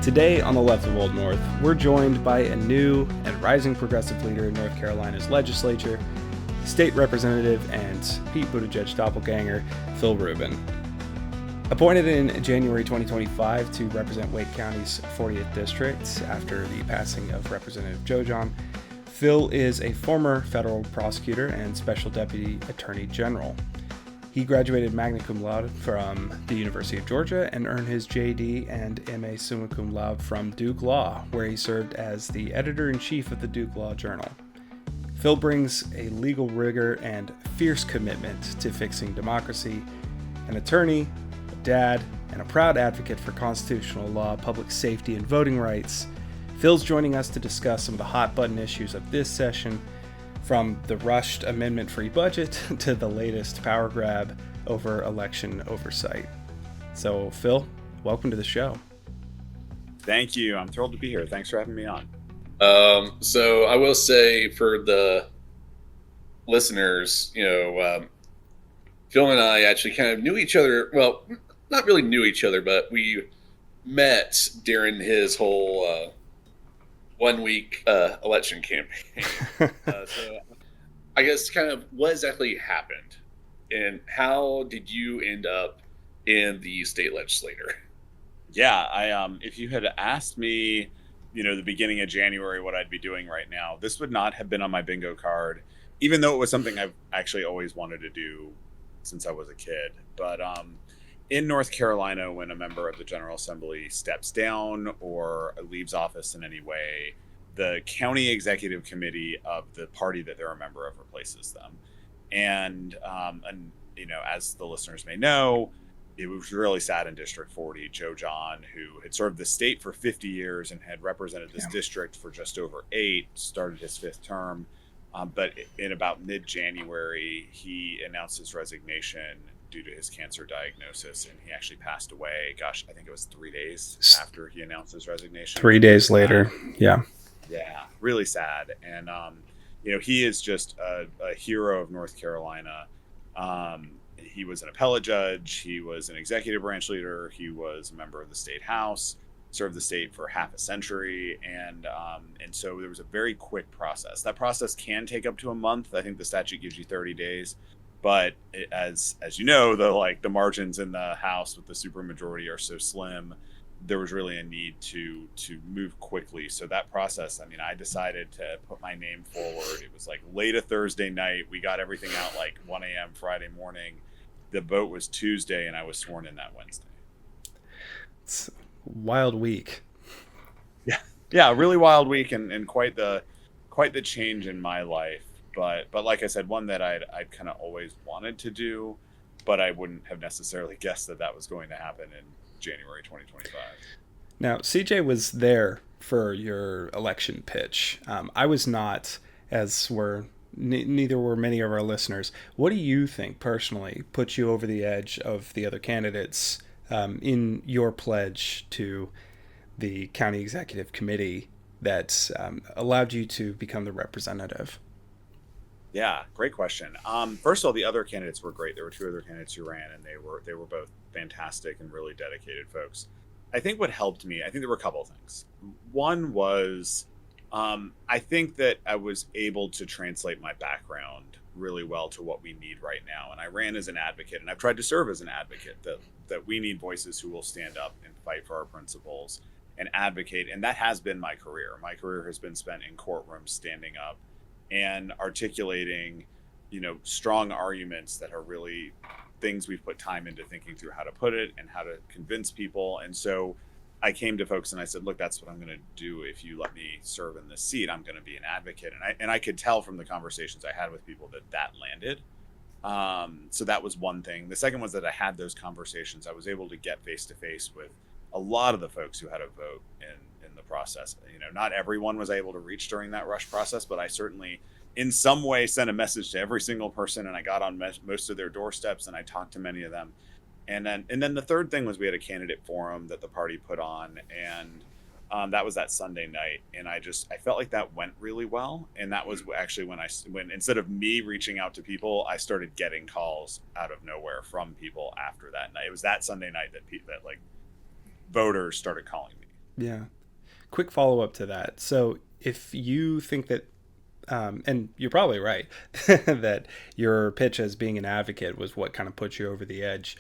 Today on the left of Old North, we're joined by a new and rising progressive leader in North Carolina's legislature, State Representative and Pete Buttigieg doppelganger, Phil Rubin. Appointed in January 2025 to represent Wake County's 40th district after the passing of Representative Joe John, Phil is a former federal prosecutor and special deputy attorney general. He graduated magna cum laude from the University of Georgia and earned his JD and MA summa cum laude from Duke Law, where he served as the editor-in-chief of the Duke Law Journal. Phil brings a legal rigor and fierce commitment to fixing democracy. An attorney, a dad, and a proud advocate for constitutional law, public safety, and voting rights, Phil's joining us to discuss some of the hot-button issues of this session, from the rushed amendment-free budget to the latest power grab over election oversight. So, Phil, welcome to the show. Thank you. I'm thrilled to be here. Thanks for having me on. So I will say for the listeners, Phil and I actually kind of knew each other. Well, not really knew each other, but we met during his whole 1 week election campaign. So I guess kind of what exactly happened and how did you end up in the state legislature? Yeah, if you had asked me, the beginning of January, what I'd be doing right now, this would not have been on my bingo card, even though it was something I've actually always wanted to do since I was a kid. But in North Carolina, when a member of the General Assembly steps down or leaves office in any way, the county executive committee of the party that they're a member of replaces them. And as the listeners may know, it was really sad in District 40. Joe John, who had served the state for 50 years and had represented this district for just over 8, started his 5th term. But in about mid-January, he announced his resignation due to his cancer diagnosis, and he actually passed away. Gosh, I think it was 3 days after he announced his resignation. 3 days later, yeah. Yeah, really sad. And, he is just a hero of North Carolina. He was an appellate judge. He was an executive branch leader. He was a member of the state house, served the state for half a century. And so there was a very quick process. That process can take up to a month. I think the statute gives you 30 days. But as you know, the margins in the House with the supermajority are so slim, there was really a need to move quickly. So that process, I decided to put my name forward. It was late a Thursday night. We got everything out 1 a.m. Friday morning. The vote was Tuesday, and I was sworn in that Wednesday. It's a wild week. Yeah, a really wild week, and quite the change in my life. But like I said, one that I'd kind of always wanted to do, but I wouldn't have necessarily guessed that was going to happen in January 2025. Now, CJ was there for your election pitch. I was not, as neither were many of our listeners. What do you think personally put you over the edge of the other candidates in your pledge to the county executive committee that allowed you to become the representative? Yeah, great question. First of all, the other candidates were great. There were 2 other candidates who ran, and they were both fantastic and really dedicated folks. I think what helped me, I think there were a couple of things. One was, I think that I was able to translate my background really well to what we need right now. And I ran as an advocate, and I've tried to serve as an advocate that we need voices who will stand up and fight for our principles and advocate. And that has been my career. My career has been spent in courtrooms standing up and articulating, strong arguments that are really things we've put time into thinking through how to put it and how to convince people. And so I came to folks and I said, look, that's what I'm going to do. If you let me serve in this seat, I'm going to be an advocate. And I could tell from the conversations I had with people that landed. So that was one thing. The second was that I had those conversations. I was able to get face to face with a lot of the folks who had a vote in the process. Not everyone was able to reach during that rush process, but I certainly in some way sent a message to every single person, and I got on most of their doorsteps and I talked to many of them. And then the third thing was we had a candidate forum that the party put on, and that was that Sunday night. And I felt like that went really well. And that was actually when instead of me reaching out to people, I started getting calls out of nowhere from people after that night. It was that Sunday night that voters started calling me. Yeah. Quick follow up to that. So if you think that, and you're probably right, that your pitch as being an advocate was what kind of put you over the edge,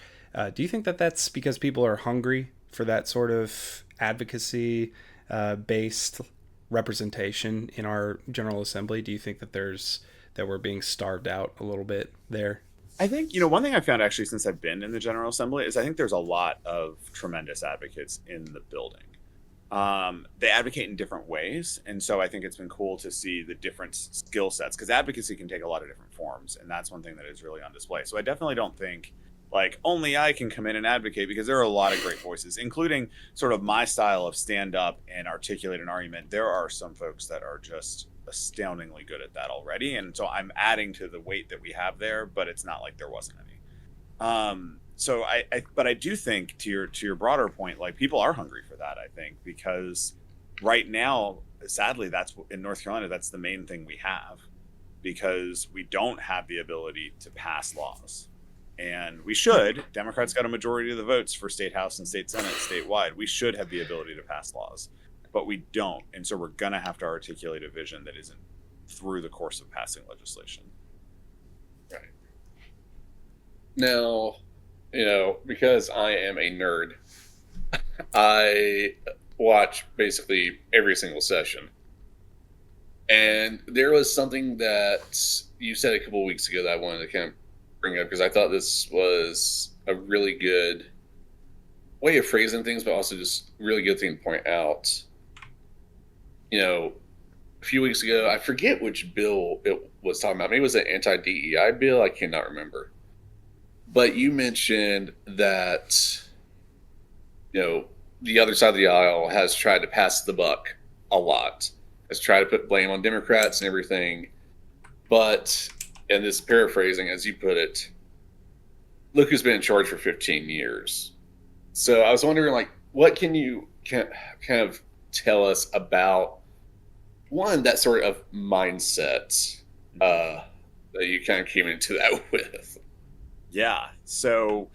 do you think that that's because people are hungry for that sort of advocacy based representation in our General Assembly? Do you think that that we're being starved out a little bit there? I think, one thing I found actually since I've been in the General Assembly is I think there's a lot of tremendous advocates in the building. They advocate in different ways. And so I think it's been cool to see the different skill sets, because advocacy can take a lot of different forms. And that's one thing that is really on display. So I definitely don't think like only I can come in and advocate, because there are a lot of great voices, including sort of my style of stand up and articulate an argument. There are some folks that are just astoundingly good at that already. And so I'm adding to the weight that we have there, but it's not like there wasn't any. So but I do think to your broader point, like people are hungry for that, I think, because right now, sadly, that's in North Carolina, that's the main thing we have, because we don't have the ability to pass laws. And we should. Democrats got a majority of the votes for state house and state senate statewide. We should have the ability to pass laws, but we don't. And so we're going to have to articulate a vision that isn't through the course of passing legislation. Right. Now, because I am a nerd, I watch basically every single session. And there was something that you said a couple of weeks ago that I wanted to kind of bring up, because I thought this was a really good way of phrasing things, but also just really good thing to point out. A few weeks ago, I forget which bill it was talking about. Maybe it was an anti-DEI bill. I cannot remember. But you mentioned that, the other side of the aisle has tried to pass the buck a lot, has tried to put blame on Democrats and everything. But, and this paraphrasing, as you put it, look who's been in charge for 15 years. So I was wondering, like, what can you kind of tell us about, one, that sort of mindset that you kind of came into that with? Yeah. So,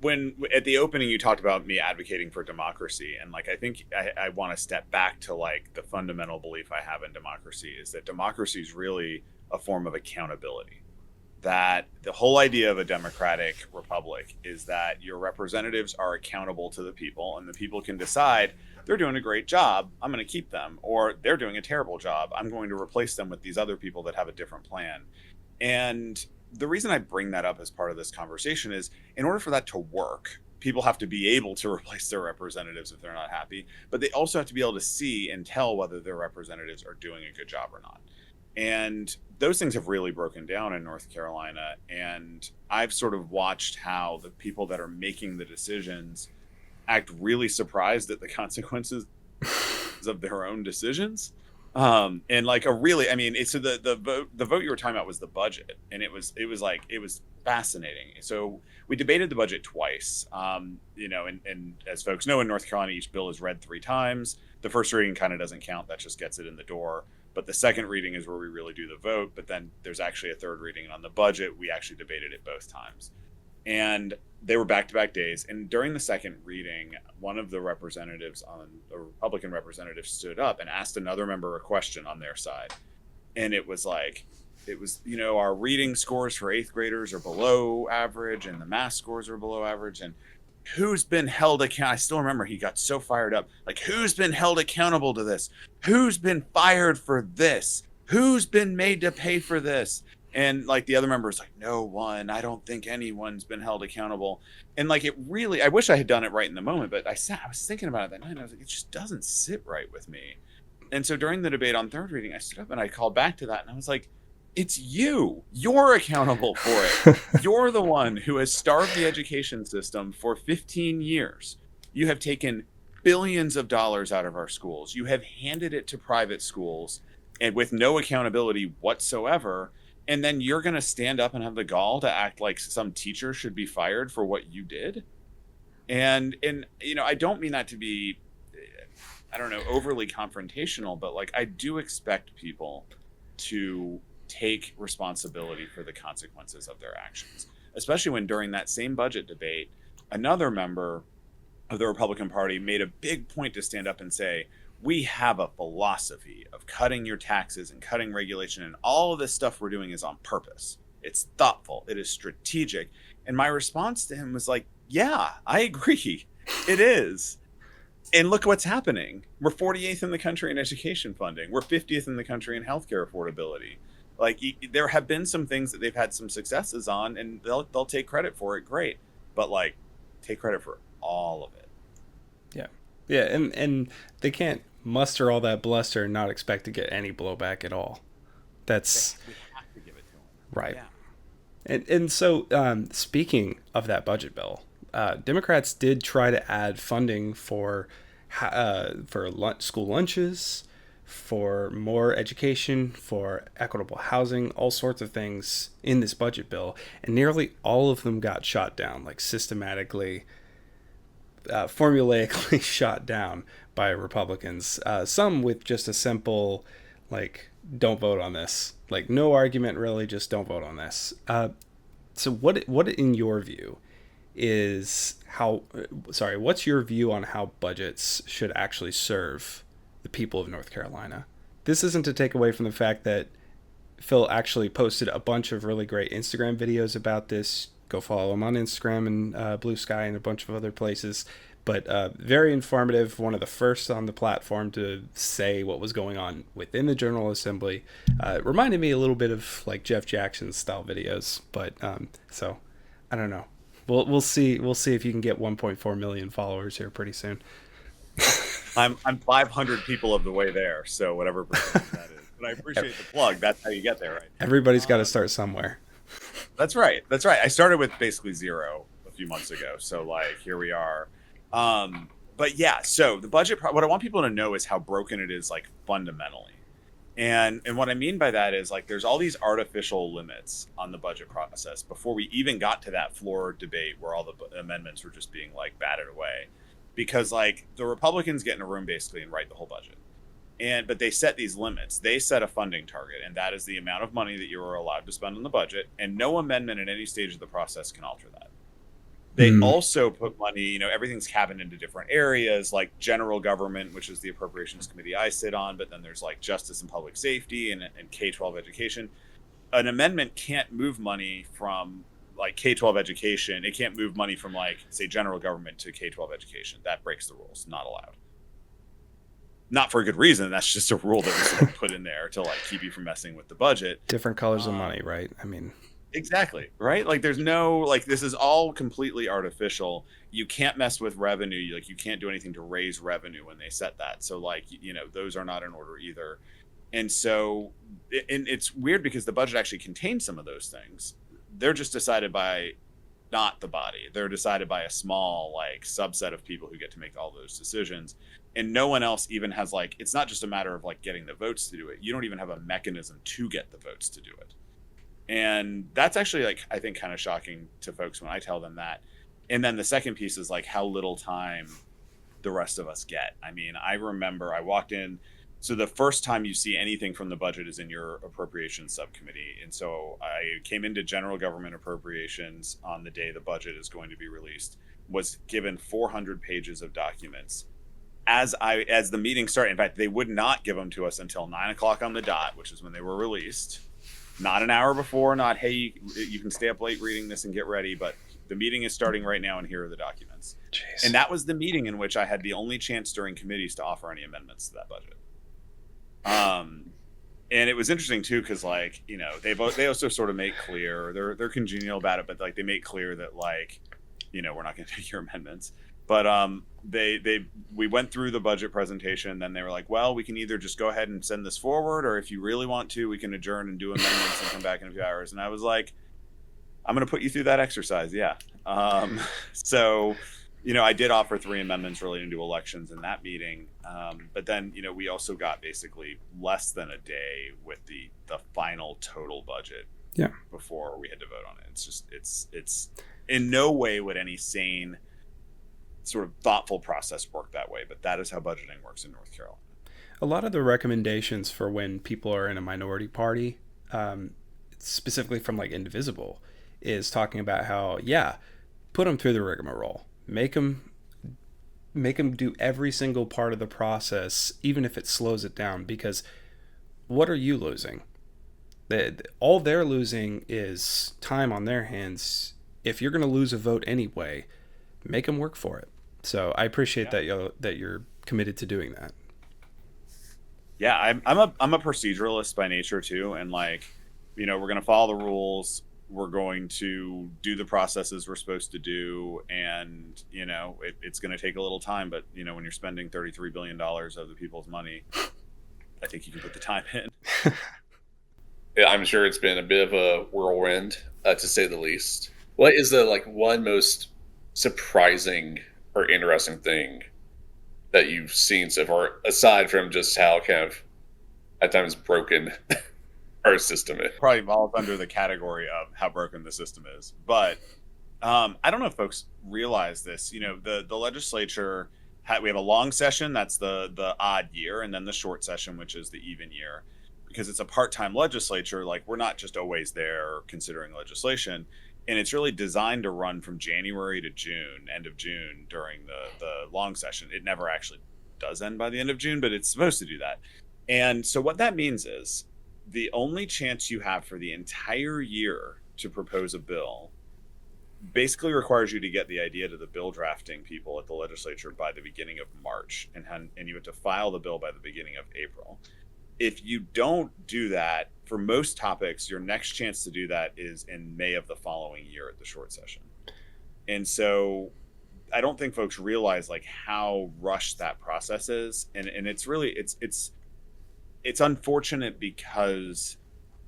when at the opening you talked about me advocating for democracy, and like I think I want to step back to like the fundamental belief I have in democracy is that democracy is really a form of accountability. That the whole idea of a democratic republic is that your representatives are accountable to the people, and the people can decide they're doing a great job, I'm going to keep them, or they're doing a terrible job, I'm going to replace them with these other people that have a different plan. And the reason I bring that up as part of this conversation is, in order for that to work, people have to be able to replace their representatives if they're not happy, but they also have to be able to see and tell whether their representatives are doing a good job or not. And those things have really broken down in North Carolina. And I've sort of watched how the people that are making the decisions act really surprised at the consequences of their own decisions. And like so the vote you were talking about was the budget, and it was fascinating. So we debated the budget twice, and as folks know, in North Carolina, each bill is read 3 times. The first reading kind of doesn't count. That just gets it in the door. But the second reading is where we really do the vote. But then there's actually a third reading. And on the budget, we actually debated it both times. And they were back-to-back days. And during the second reading, one of the Republican representatives stood up and asked another member a question on their side. And it was our reading scores for 8th graders are below average, and the math scores are below average. And who's been held accountable? I still remember he got so fired up. Like, who's been held accountable to this? Who's been fired for this? Who's been made to pay for this? And like the other member was like, no one, I don't think anyone's been held accountable. And like, it really, I wish I had done it right in the moment, but I was thinking about it that night, and I was like, it just doesn't sit right with me. And so during the debate on third reading, I stood up and I called back to that, and I was like, it's you. You're accountable for it. You're the one who has starved the education system for 15 years. You have taken billions of dollars out of our schools. You have handed it to private schools, and with no accountability whatsoever. And then you're going to stand up and have the gall to act like some teacher should be fired for what you did. And I don't mean that to be, overly confrontational, but like, I do expect people to take responsibility for the consequences of their actions, especially when during that same budget debate, another member of the Republican Party made a big point to stand up and say, we have a philosophy of cutting your taxes and cutting regulation, and all of this stuff we're doing is on purpose. It's thoughtful. It is strategic. And my response to him was like, yeah, I agree. It is. And look what's happening. We're 48th in the country in education funding. We're 50th in the country in healthcare affordability. Like, there have been some things that they've had some successes on, and they'll take credit for it. Great. But like, take credit for all of it. Yeah. Yeah. And they can't muster all that bluster and not expect to get any blowback at all. That's We have to give it to them. right. Yeah. And so, speaking of that budget bill, Democrats did try to add funding for school lunches, for more education, for equitable housing, all sorts of things in this budget bill, and nearly all of them got shot down, like systematically, formulaically shot down by Republicans. Some with just a simple, like, don't vote on this. Like, no argument really, just don't vote on this. So what in your view is what's your view on how budgets should actually serve the people of North Carolina? This isn't to take away from the fact that Phil actually posted a bunch of really great Instagram videos about this. Go follow him on Instagram and Blue Sky and a bunch of other places. But very informative, one of the first on the platform to say what was going on within the General Assembly. It reminded me a little bit of like Jeff Jackson's style videos, but so I don't know. We'll see if you can get 1.4 million followers here pretty soon. I'm 500 people of the way there, so whatever percentage that is. But I appreciate the plug. That's how you get there, right? Everybody's got to start somewhere. That's right. I started with basically zero a few months ago, so like here we are. But yeah, so the budget, what I want people to know is how broken it is, like fundamentally. And what I mean by that is like, there's all these artificial limits on the budget process before we even got to that floor debate where all the amendments were just being like batted away, because like the Republicans get in a room basically and write the whole budget. But they set these limits. They set a funding target, and that is the amount of money that you are allowed to spend on the budget, and no amendment at any stage of the process can alter that. They also put money, everything's cabined into different areas, like general government, which is the appropriations committee I sit on, but then there's like justice and public safety and K-12 education. An amendment can't move money from like K-12 education. It can't move money from like, say, general government to K-12 education. That breaks the rules. Not allowed. Not for a good reason. That's just a rule that was sort of put in there to like keep you from messing with the budget. Different colors of money, right? I mean... Exactly. Right. Like there's no, like, this is all completely artificial. You can't mess with revenue. Like you can't do anything to raise revenue when they set that. So like, those are not in order either. And so, and it's weird because the budget actually contains some of those things. They're just decided by not the body. They're decided by a small like subset of people who get to make all those decisions. And no one else even has like, it's not just a matter of like getting the votes to do it. You don't even have a mechanism to get the votes to do it. And that's actually like, I think, kind of shocking to folks when I tell them that. And then the second piece is like how little time the rest of us get. I mean, I remember I walked in. So the first time you see anything from the budget is in your appropriations subcommittee. And so I came into general government appropriations on the day the budget is going to be released, was given 400 pages of documents. As the meeting started, in fact, they would not give them to us until 9:00 on the dot, which is when they were released. Not an hour before, not, hey, you can stay up late reading this and get ready, but the meeting is starting right now and here are the documents. Jeez. And that was the meeting in which I had the only chance during committees to offer any amendments to that budget. And it was interesting too, because like, they also sort of make clear, they're congenial about it, but like they make clear that like, we're not going to take your amendments. But we went through the budget presentation, and then they were like, well, we can either just go ahead and send this forward, or if you really want to, we can adjourn and do amendments and come back in a few hours. And I was like, I'm going to put you through that exercise. Yeah. So, I did offer 3 amendments relating to elections in that meeting. But then, we also got basically less than a day with the final total budget before we had to vote on it. It's just, it's in no way would any sane sort of thoughtful process work that way, but that is how budgeting works in North Carolina. A lot of the recommendations for when people are in a minority party, specifically from like Indivisible, is talking about how, put them through the rigmarole, make them make them do every single part of the process, even if it slows it down, because what are you losing? All they're losing is time on their hands. If you're going to lose a vote anyway, make them work for it. So I appreciate that you're committed to doing that. Yeah, I'm a proceduralist by nature too, and like, we're going to follow the rules. We're going to do the processes we're supposed to do, and it's going to take a little time. But when you're spending $33 billion of the people's money, I think you can put the time in. Yeah, I'm sure it's been a bit of a whirlwind, to say the least. What is the one most surprising or interesting thing that you've seen so far, aside from just how kind of at times broken our system is? Probably falls under the category of how broken the system is. But I don't know if folks realize this. The legislature, we have a long session, that's the odd year, and then the short session, which is the even year. Because it's a part-time legislature, like, we're not just always there considering legislation. And it's really designed to run from January to June, end of June, during the long session. It never actually does end by the end of June, but it's supposed to do that. And so what that means is the only chance you have for the entire year to propose a bill basically requires you to get the idea to the bill drafting people at the legislature by the beginning of March, and you have to file the bill by the beginning of April. If you don't do that, for most topics, your next chance to do that is in May of the following year at the short session. And so I don't think folks realize how rushed that process is. And it's really, it's unfortunate because,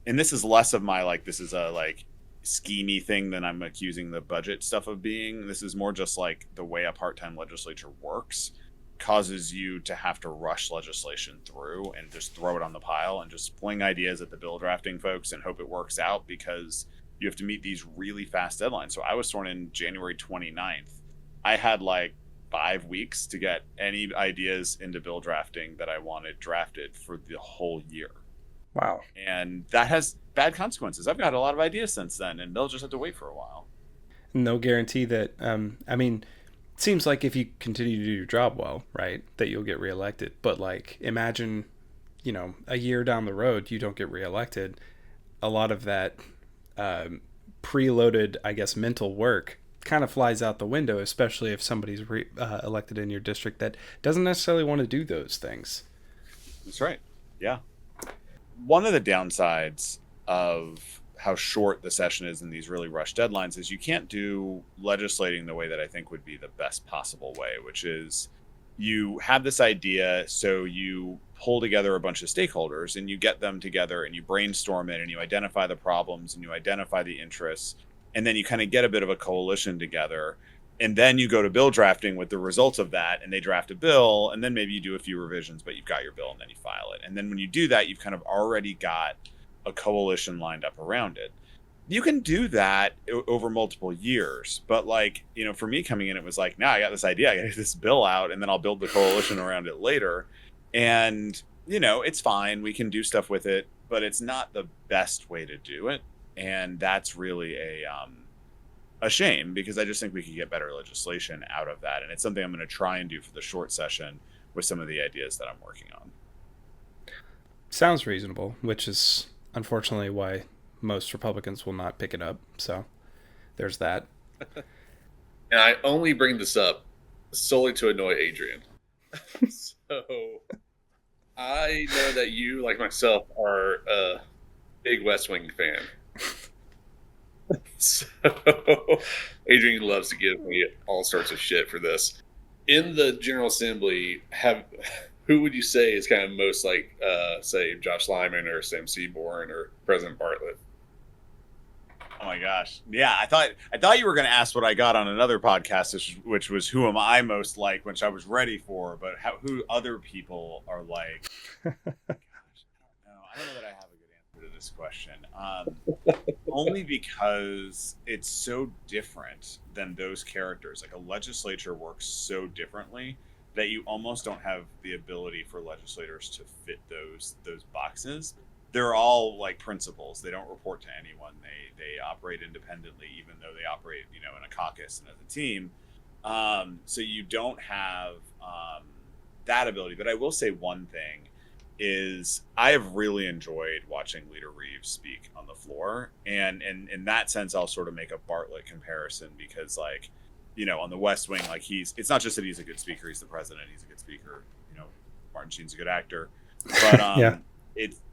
and this is less of my, this is a schemy thing than I'm accusing the budget stuff of being. This is more just the way a part-time legislature works causes you to have to rush legislation through and just throw it on the pile and just fling ideas at the bill drafting folks and hope it works out, because you have to meet these really fast deadlines. So I was sworn in January 29th. I had 5 weeks to get any ideas into bill drafting that I wanted drafted for the whole year. Wow. And that has bad consequences. I've got a lot of ideas since then, and they'll just have to wait for a while. No guarantee that, it seems like if you continue to do your job well, right, that you'll get reelected. But imagine, a year down the road, you don't get reelected. A lot of that preloaded, I guess, mental work kind of flies out the window, especially if somebody's elected in your district that doesn't necessarily want to do those things. That's right. Yeah. One of the downsides of how short the session is in these really rushed deadlines is you can't do legislating the way that I think would be the best possible way, which is you have this idea, so you pull together a bunch of stakeholders and you get them together and you brainstorm it and you identify the problems and you identify the interests, and then you kind of get a bit of a coalition together, and then you go to bill drafting with the results of that, and they draft a bill, and then maybe you do a few revisions, but you've got your bill and then you file it. And then when you do that, you've kind of already got a coalition lined up around it. You can do that over multiple years, but for me coming in, it was now I got this idea, I got to get this bill out, and then I'll build the coalition around it later. And it's fine, we can do stuff with it, but it's not the best way to do it. And that's really a shame, because I just think we could get better legislation out of that. And it's something I'm going to try and do for the short session with some of the ideas that I'm working on. Sounds reasonable, which is unfortunately why most Republicans will not pick it up. So there's that. And I only bring this up solely to annoy Adrian. So I know that you, like myself, are a big West Wing fan. So Adrian loves to give me all sorts of shit for this. In the General Assembly, who would you say is kind of most say Josh Lyman or Sam Seaborn or President Bartlett? Oh my gosh. Yeah, I thought you were going to ask what I got on another podcast, which was who am I most like, which I was ready for, but who other people are like. Gosh, I don't know that I have a good answer to this question. Only because it's so different than those characters. A legislature works so differently that you almost don't have the ability for legislators to fit those boxes. They're all principals. They don't report to anyone. They operate independently, even though they operate, in a caucus and as a team. So you don't have that ability. But I will say one thing is I have really enjoyed watching Leader Reeves speak on the floor. And in that sense, I'll sort of make a Bartlett comparison because, like, on the West Wing, like it's not just that he's a good speaker, he's the president, he's a good speaker. Martin Sheen's a good actor. But Yeah.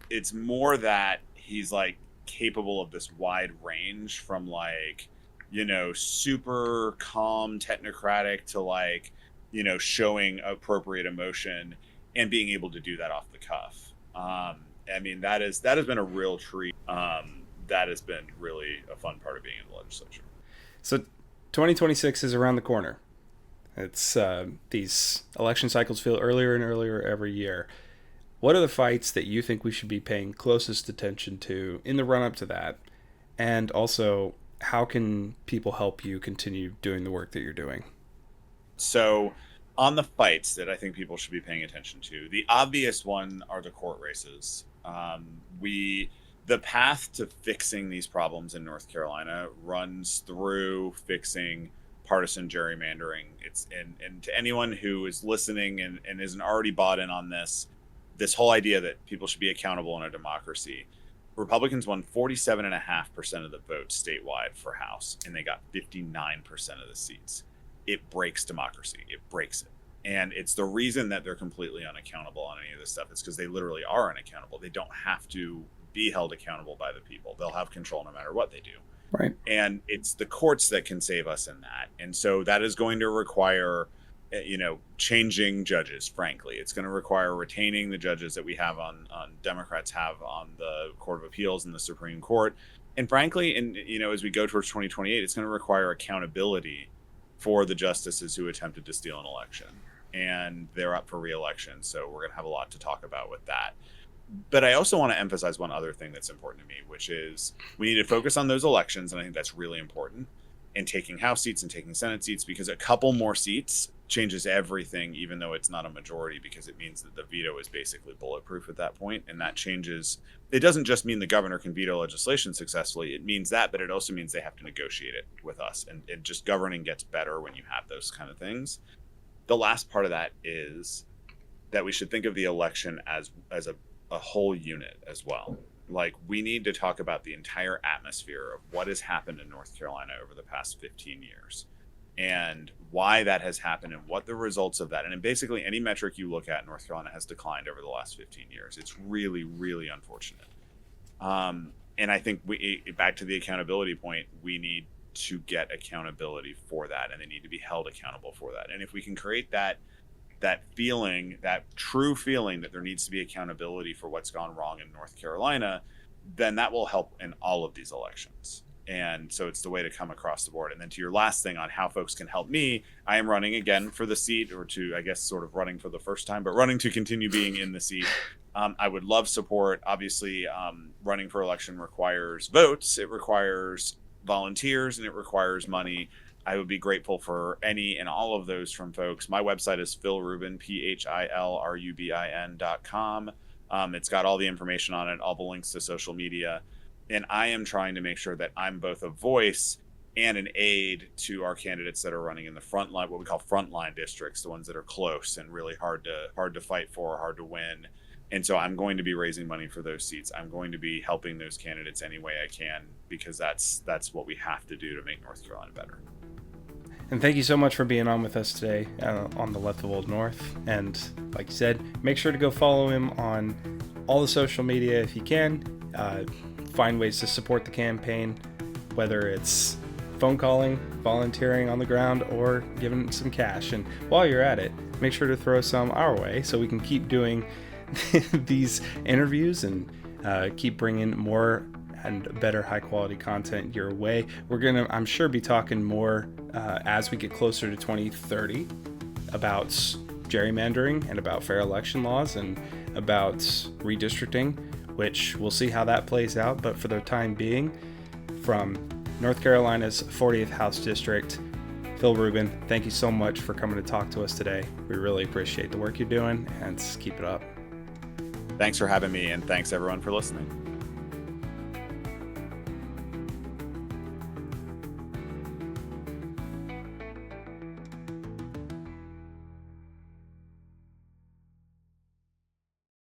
it's more that he's like capable of this wide range from like, super calm, technocratic to like, showing appropriate emotion and being able to do that off the cuff. That has been a real treat. That has been really a fun part of being in the legislature. So 2026 is around the corner. It's these election cycles feel earlier and earlier every year. What are the fights that you think we should be paying closest attention to in the run-up to that? And also, how can people help you continue doing the work that you're doing? So on the fights that I think people should be paying attention to, the obvious one are the court races. The path to fixing these problems in North Carolina runs through fixing partisan gerrymandering. And to anyone who is listening and isn't already bought in on this whole idea that people should be accountable in a democracy, Republicans won 47.5% of the votes statewide for House, and they got 59% of the seats. It breaks democracy. It breaks it. And it's the reason that they're completely unaccountable on any of this stuff. It's because they literally are unaccountable. They don't have to be held accountable by the people. They'll have control no matter what they do. Right. And it's the courts that can save us in that. And so that is going to require, changing judges, frankly. It's going to require retaining the judges that we have Democrats have on the Court of Appeals and the Supreme Court. And frankly, as we go towards 2028, it's going to require accountability for the justices who attempted to steal an election. And they're up for re-election. So we're going to have a lot to talk about with that. But I also want to emphasize one other thing that's important to me, which is we need to focus on those elections. And I think that's really important, and taking House seats and taking Senate seats, because a couple more seats changes everything, even though it's not a majority, because it means that the veto is basically bulletproof at that point. And that changes. It doesn't just mean the governor can veto legislation successfully. It means that, but it also means they have to negotiate it with us. And just governing gets better when you have those kind of things. The last part of that is that we should think of the election as a whole unit as well. Like, we need to talk about the entire atmosphere of what has happened in North Carolina over the past 15 years and why that has happened and what the results of that. And basically any metric you look at, North Carolina has declined over the last 15 years. It's really, really unfortunate. And I think back to the accountability point, we need to get accountability for that, and they need to be held accountable for that. And if we can create that feeling, that true feeling that there needs to be accountability for what's gone wrong in North Carolina, then that will help in all of these elections. And so it's the way to come across the board. And then to your last thing on how folks can help me, I am running again for the seat, or to, I guess, sort of running for the first time, but running to continue being in the seat. I would love support. Obviously, running for election requires votes. It requires volunteers, and it requires money. I would be grateful for any and all of those from folks. My website is Phil Rubin, PhilRubin.com. It's got all the information on it, all the links to social media. And I am trying to make sure that I'm both a voice and an aid to our candidates that are running in the front line, what we call frontline districts, the ones that are close and really hard to fight for, hard to win. And so I'm going to be raising money for those seats. I'm going to be helping those candidates any way I can, because that's what we have to do to make North Carolina better. And thank you so much for being on with us today on the Left of Old North. And like you said, make sure to go follow him on all the social media if you can. Find ways to support the campaign, whether it's phone calling, volunteering on the ground, or giving some cash. And while you're at it, make sure to throw some our way so we can keep doing these interviews and keep bringing more and better high quality content your way. We're gonna, I'm sure, be talking more as we get closer to 2030 about gerrymandering and about fair election laws and about redistricting, which we'll see how that plays out. But for the time being, from North Carolina's 40th House District, Phil Rubin, thank you so much for coming to talk to us today. We really appreciate the work you're doing, and keep it up. Thanks for having me, and thanks everyone for listening.